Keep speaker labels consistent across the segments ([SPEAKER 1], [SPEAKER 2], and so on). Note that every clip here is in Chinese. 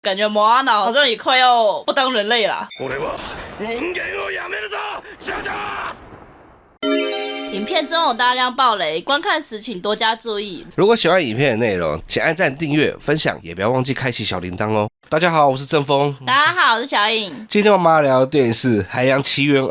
[SPEAKER 1] 感觉摩阿娜好像也快要不当人类啦。影片中有大量爆雷，观看时请多加注意。
[SPEAKER 2] 如果喜欢影片的内容，请按赞、订阅、分享，也不要忘记开启小铃铛哦。大家好，我是正风。
[SPEAKER 1] 大家好，我是小颖。
[SPEAKER 2] 今天我们要聊的电影是《海洋奇缘2》。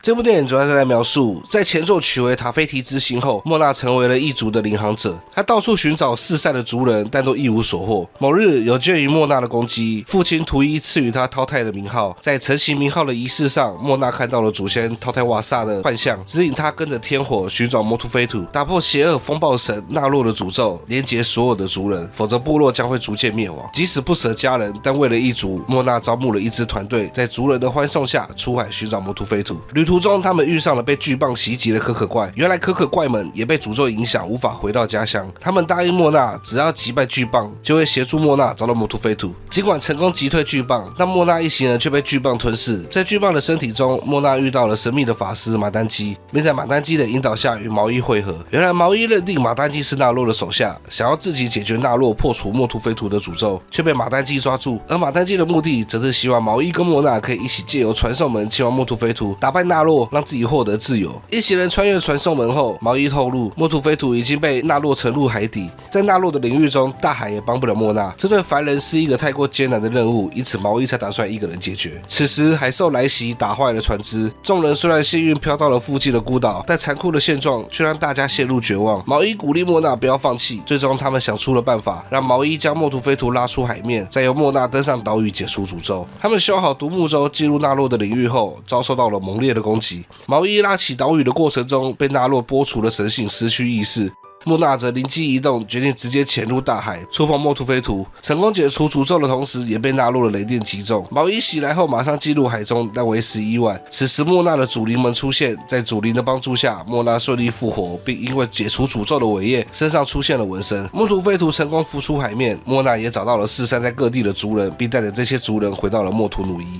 [SPEAKER 2] 这部电影主要是在描述，在前作取回塔菲提之心后，莫娜成为了异族的领航者。她到处寻找四散的族人，但都一无所获。某日，有鉴于莫娜的攻击，父亲图伊赐予她涛泰的名号。在承袭名号的仪式上，莫娜看到了祖先涛泰瓦萨的幻象，指引她跟着天火寻找摩图菲图，打破邪恶风暴神纳洛的诅咒，连结所有的族人，否则部落将会逐渐灭亡。即使不舍家人，但为了一族，莫娜招募了一支团队，在族人的欢送下出海寻找摩图菲图。旅途中，他们遇上了被巨蚌袭击的可可怪。原来可可怪们也被诅咒影响，无法回到家乡。他们答应莫娜，只要击败巨蚌，就会协助莫娜找到摩图菲图。尽管成功击退巨蚌，但莫娜一行人却被巨蚌吞噬。在巨蚌的身体中，莫娜遇到了神秘的法师马丹基，并在马丹基的引导下与毛伊会合。原来毛伊认定马丹基是纳洛的手下，想要自己解决纳洛，破除摩图菲图的诅咒，却被马丹基抓住。而马丹基的目的则是希望毛伊跟莫娜可以一起借由传送门前往摩图菲图，打败纳洛，让自己获得自由。一行人穿越传送门后，毛伊透露摩图菲图已经被纳洛沉入海底，在纳洛的领域中，大海也帮不了莫娜。这对凡人是一个太过艰难的任务，因此毛伊才打算一个人解决。此时海兽来袭，打坏了船只。众人虽然幸运飘到了附近的孤岛，但残酷的现状却让大家陷入绝望。毛伊鼓励莫娜不要放弃，最终他们想出了办法，让毛伊将摩图菲图拉出海面，再由莫娜登上岛屿解除诅咒。他们修好独木舟进入纳洛的领域后，遭受到了猛烈的攻击。毛伊拉起岛屿的过程中，被纳洛剥除了神性，失去意识。莫娜则灵机一动，决定直接潜入大海，触碰摩图菲图，成功解除诅咒的同时，也被纳洛的雷电击中。毛伊袭来后马上进入海中，但为时已晚。此时莫娜的祖灵们出现，在祖灵的帮助下，莫娜顺利复活，并因为解除诅咒的伟业，身上出现了纹身。摩图菲图成功浮出海面，莫娜也找到了四散在各地的族人，并带着这些族人回到了莫图努伊。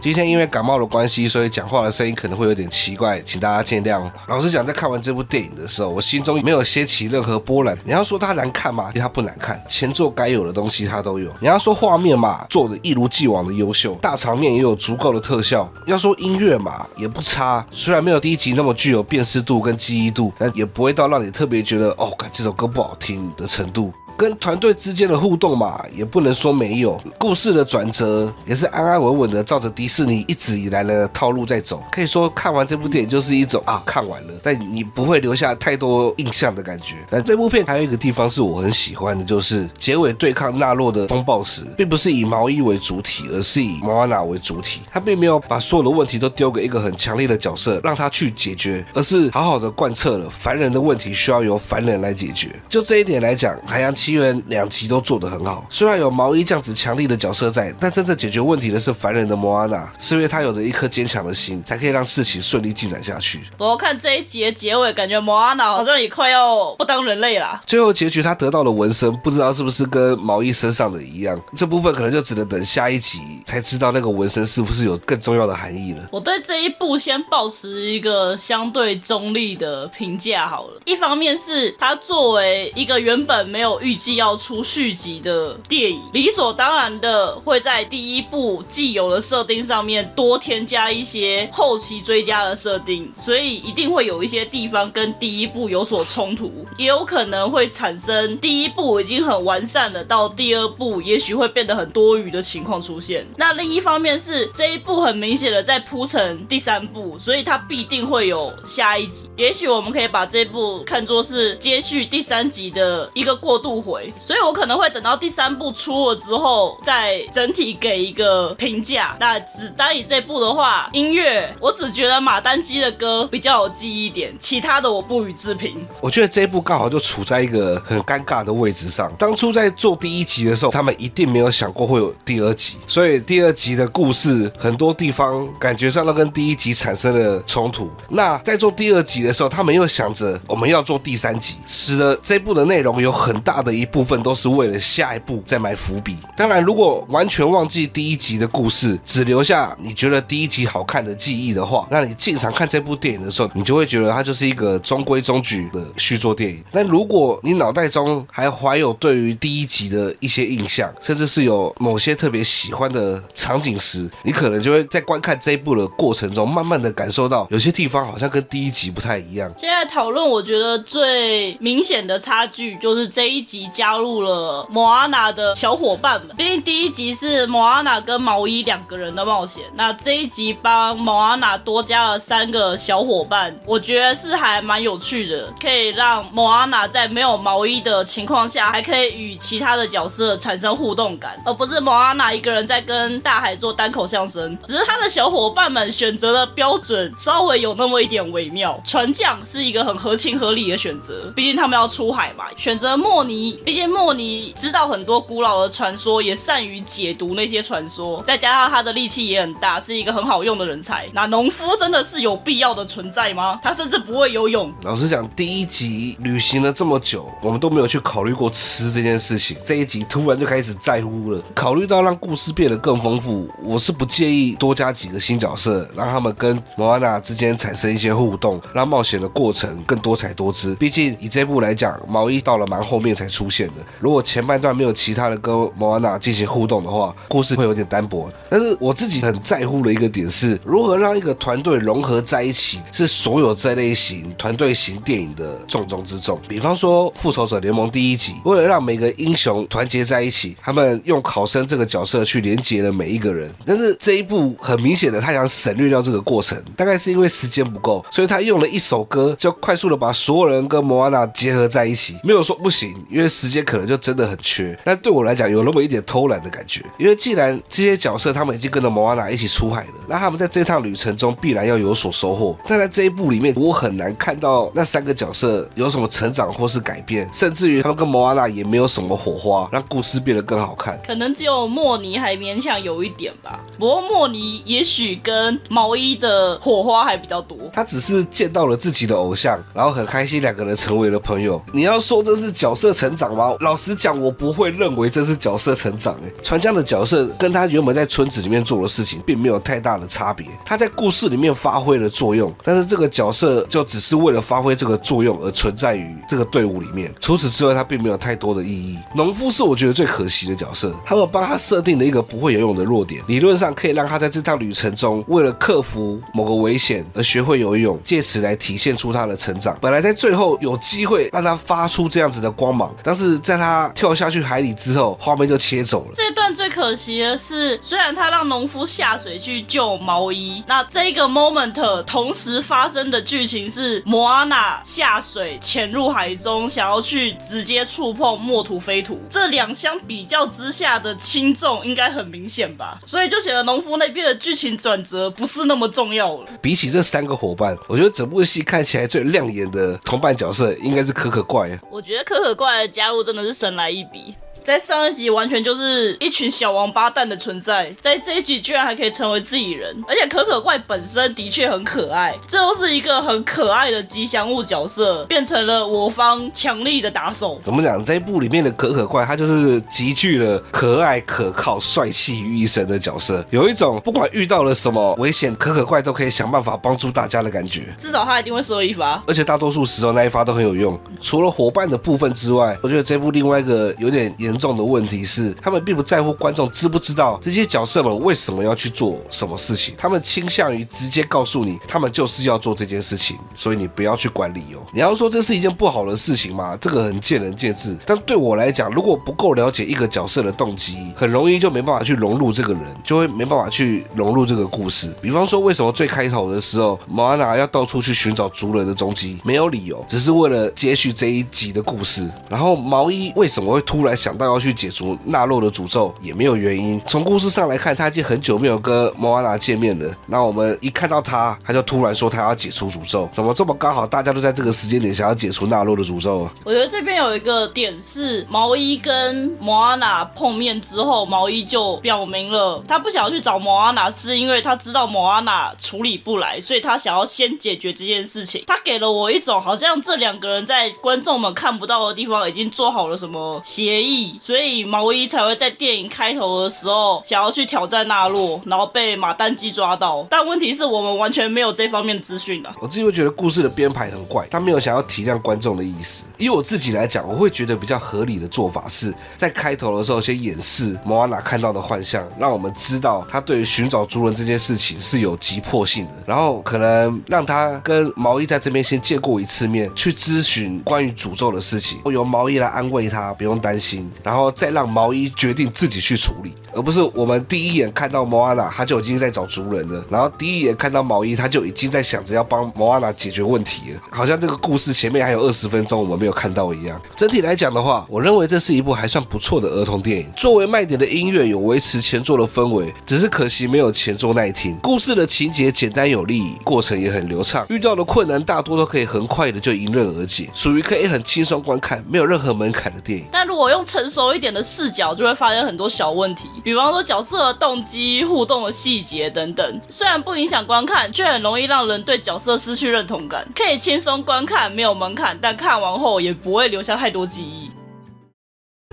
[SPEAKER 2] 今天因为感冒的关系，所以讲话的声音可能会有点奇怪，请大家见谅。老实讲，在看完这部电影的时候，我心中没有掀起任何波澜。你要说它难看吗？其实它不难看，前作该有的东西它都有。你要说画面嘛，做的一如既往的优秀，大场面也有足够的特效。要说音乐嘛，也不差，虽然没有第一集那么具有辨识度跟记忆度，但也不会到让你特别觉得这首歌不好听的程度。跟团队之间的互动嘛，也不能说没有。故事的转折也是安安稳稳的，照着迪士尼一直以来的套路在走。可以说看完这部电影就是一种看完了，但你不会留下太多印象的感觉。但这部片还有一个地方是我很喜欢的，就是结尾对抗纳洛的风暴时，并不是以毛伊为主体，而是以莫娜为主体。他并没有把所有的问题都丢给一个很强烈的角色让他去解决，而是好好的贯彻了凡人的问题需要由凡人来解决。就这一点来讲，海洋奇缘2集都做得很好。虽然有毛伊这样子强力的角色在，但真正解决问题的是凡人的莫阿娜，是因为他有着一颗坚强的心，才可以让事情顺利进展下去。
[SPEAKER 1] 我看这一集的结尾，感觉莫阿娜好像也快要不当人类啦。
[SPEAKER 2] 最后结局他得到了纹身，不知道是不是跟毛伊身上的一样，这部分可能就只能等下一集才知道那个纹身是不是有更重要的含义了。
[SPEAKER 1] 我对这一部先抱持一个相对中立的评价好了。一方面是它作为一个原本没有预计要出续集的电影，理所当然的会在第一部既有的设定上面多添加一些后期追加的设定，所以一定会有一些地方跟第一部有所冲突，也有可能会产生第一部已经很完善了，到第二部也许会变得很多余的情况出现。那另一方面是这一部很明显的在铺陈第3部，所以它必定会有下一集。也许我们可以把这部看作是接续第3集的一个过渡回，所以我可能会等到第3部出了之后再整体给一个评价。那只单以这部的话，音乐我只觉得马丹基的歌比较有记忆点，其他的我不予置评。
[SPEAKER 2] 我觉得这一部刚好就处在一个很尴尬的位置上。当初在做第1集的时候，他们一定没有想过会有第2集，所以第2集的故事很多地方感觉上都跟第1集产生了冲突。那在做第2集的时候，他们又想着我们要做第3集，使得这部的内容有很大的一部分都是为了下一部再埋伏笔。当然，如果完全忘记第一集的故事，只留下你觉得第一集好看的记忆的话，那你进场看这部电影的时候，你就会觉得它就是一个中规中矩的续作电影。但如果你脑袋中还怀有对于第一集的一些印象，甚至是有某些特别喜欢的场景时，你可能就会在观看这一部的过程中，慢慢的感受到有些地方好像跟第一集不太一样。
[SPEAKER 1] 现在讨论，我觉得最明显的差距就是这一集加入了莫阿娜的小伙伴们。毕竟第一集是莫阿娜跟毛衣2个人的冒险，那这一集帮莫阿娜多加了3个小伙伴，我觉得是还蛮有趣的，可以让莫阿娜在没有毛衣的情况下，还可以与其他的角色产生互动感，而不是莫阿娜一个人在跟大海做单口相声。只是他的小伙伴们选择的标准稍微有那么一点微妙，船匠是一个很合情合理的选择，毕竟他们要出海嘛。选择莫尼，毕竟莫尼知道很多古老的传说，也善于解读那些传说，再加上他的力气也很大，是一个很好用的人才。那农夫真的是有必要的存在吗？他甚至不会游泳。
[SPEAKER 2] 老实讲，第一集旅行了这么久，我们都没有去考虑过吃这件事情，这一集突然就开始在乎了。考虑到让故事变得更丰富，我是不介意多加几个新角色，让他们跟莫阿娜之间产生一些互动，让冒险的过程更多彩多姿。毕竟以这部来讲，毛衣到了蛮后面才出现的，如果前半段没有其他的跟莫阿娜进行互动的话，故事会有点单薄。但是我自己很在乎的一个点是，如何让一个团队融合在一起，是所有这类型团队型电影的重中之重。比方说复仇者联盟第一集，为了让每个英雄团结在一起，他们用考生这个角色去连接了每一个人。但是这一部很明显的他想省略掉这个过程，大概是因为时间不够，所以他用了一首歌就快速的把所有人跟莫阿娜结合在一起。没有说不行，因为时间可能就真的很缺，但对我来讲有那么一点偷懒的感觉。因为既然这些角色他们已经跟着莫阿娜一起出海了，那他们在这趟旅程中必然要有所收获。但在这一部里面，我很难看到那3个角色有什么成长或是改变，甚至于他们跟莫阿娜也没有什么火花，让故事变得更好看。
[SPEAKER 1] 可能只有莫尼还勉强有一点吧，不过莫尼也许跟毛衣的火花还比较多。
[SPEAKER 2] 他只是见到了自己的偶像，然后很开心2个人成为了朋友。你要说这是角色成长吗？老实讲，我不会认为这是角色成长。船匠的角色跟他原本在村子里面做的事情并没有太大的差别，他在故事里面发挥了作用，但是这个角色就只是为了发挥这个作用而存在于这个队伍里面，除此之外他并没有太多的意义。农夫是我觉得最可惜的角色，他们帮他设定了一个不会游泳的弱点，理论上可以让他在这趟旅程中为了克服某个危险而学会游泳，借此来体现出他的成长。本来在最后有机会让他发出这样子的光芒，但是在他跳下去海里之后，画面就切走了。
[SPEAKER 1] 这段最可惜的是，虽然他让农夫下水去救毛衣，那这个 moment 同时发生的剧情是莫阿娜下水潜入海中，想要去直接触碰墨图菲图，这2相比较之下的轻重应该很明显吧，所以就显得农夫那边的剧情转折不是那么重要了。
[SPEAKER 2] 比起这3个伙伴，我觉得整部戏看起来最亮眼的同伴角色应该是可可怪。
[SPEAKER 1] 我觉得可可怪的加入真的是神来一笔，在上一集完全就是一群小王八蛋的存在，在这一集居然还可以成为自己人，而且可可怪本身的确很可爱，这又是一个很可爱的吉祥物角色，变成了我方强力的打手。
[SPEAKER 2] 怎么讲？这一部里面的可可怪，他就是集聚了可爱、可靠、帅气于一身的角色，有一种不管遇到了什么危险，可可怪都可以想办法帮助大家的感觉。
[SPEAKER 1] 至少他一定会射一发，
[SPEAKER 2] 而且大多数时候那一发都很有用。除了伙伴的部分之外，我觉得这部另外一个有点严重的问题是，他们并不在乎观众知不知道这些角色们为什么要去做什么事情，他们倾向于直接告诉你，他们就是要做这件事情，所以你不要去管理由。你要说这是一件不好的事情吗？这个很见仁见智。但对我来讲，如果不够了解一个角色的动机，很容易就没办法去融入这个人，就会没办法去融入这个故事。比方说，为什么最开头的时候，莫阿娜要到处去寻找族人的踪迹，没有理由，只是为了接续这一集的故事。然后毛衣为什么会突然想到到要去解除纳洛的诅咒，也没有原因。从故事上来看，他已经很久没有跟莫阿娜见面了。那我们一看到他就突然说他要解除诅咒，怎么这么刚好大家都在这个时间点想要解除纳洛的诅咒啊？
[SPEAKER 1] 我觉得这边有一个点是，毛衣跟莫阿娜碰面之后，毛衣就表明了他不想要去找莫阿娜，是因为他知道莫阿娜处理不来，所以他想要先解决这件事情。他给了我一种好像这两个人在观众们看不到的地方已经做好了什么协议，所以毛衣才会在电影开头的时候想要去挑战纳洛，然后被马丹基抓到。但问题是我们完全没有这方面的资讯啊。
[SPEAKER 2] 我自己会觉得故事的编排很怪，他没有想要体谅观众的意思。以我自己来讲，我会觉得比较合理的做法是在开头的时候先演示莫阿娜看到的幻象，让我们知道他对于寻找族人这件事情是有急迫性的，然后可能让他跟毛衣在这边先见过一次面，去咨询关于诅咒的事情，由毛衣来安慰他，不用担心，然后再让毛衣决定自己去处理，而不是我们第一眼看到莫阿娜他就已经在找族人了，然后第一眼看到毛衣他就已经在想着要帮莫阿娜解决问题了，好像这个故事前面还有20分钟我们没有看到一样。整体来讲的话，我认为这是一部还算不错的儿童电影，作为卖点的音乐有维持前作的氛围，只是可惜没有前作耐听。故事的情节简单有力，过程也很流畅，遇到的困难大多都可以很快的就迎刃而解，属于可以很轻松观看，没有任何门槛的电影。
[SPEAKER 1] 但如果用成熟一点的视角，就会发现很多小问题，比方说角色的动机、互动的细节等等，虽然不影响观看，却很容易让人对角色失去认同感。可以轻松观看，没有门槛，但看完后也不会留下太多记忆。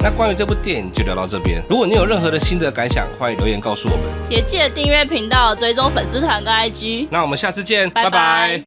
[SPEAKER 2] 那关于这部电影就聊到这边，如果你有任何的心得感想，欢迎留言告诉我们，
[SPEAKER 1] 也记得订阅频道，追踪粉丝团跟 IG。
[SPEAKER 2] 那我们下次见，
[SPEAKER 1] 拜拜。